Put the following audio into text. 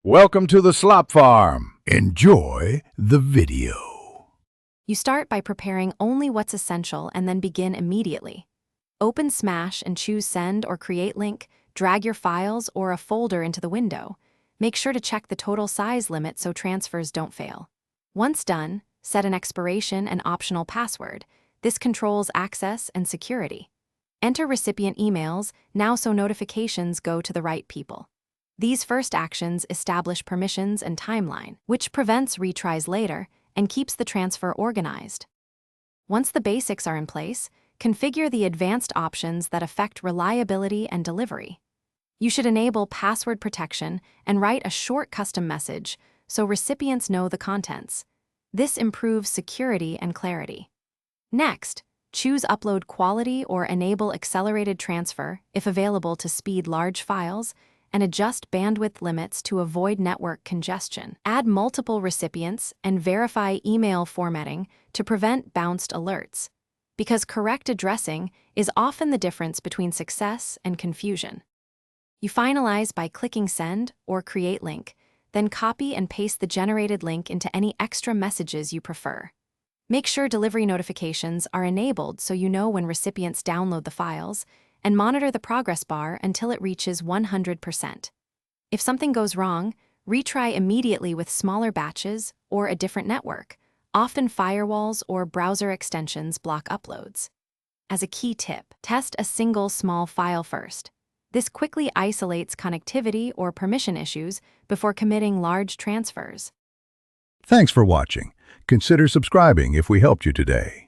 Welcome to the Slop Farm. Enjoy the video. You start by preparing only what's essential and then begin immediately. Open Smash and choose Send or Create Link, drag your files or a folder into the window. Make sure to check the total size limit so transfers don't fail. Once done, set an expiration and optional password. This controls access and security. Enter recipient emails now so notifications go to the right people. These first actions establish permissions and timeline, which prevents retries later and keeps the transfer organized. Once the basics are in place, configure the advanced options that affect reliability and delivery. You should enable password protection and write a short custom message so recipients know the contents. This improves security and clarity. Next, choose Upload Quality or enable Accelerated Transfer if available to speed large files, and adjust bandwidth limits to avoid network congestion. Add multiple recipients and verify email formatting to prevent bounced alerts, because correct addressing is often the difference between success and confusion. You finalize by clicking Send or Create Link, then copy and paste the generated link into any extra messages you prefer. Make sure delivery notifications are enabled so you know when recipients download the files, and monitor the progress bar until it reaches 100%. If something goes wrong, retry immediately with smaller batches or a different network. Often firewalls or browser extensions block uploads. As a key tip, test a single small file first. This quickly isolates connectivity or permission issues before committing large transfers. Thanks for watching. Consider subscribing if we helped you today.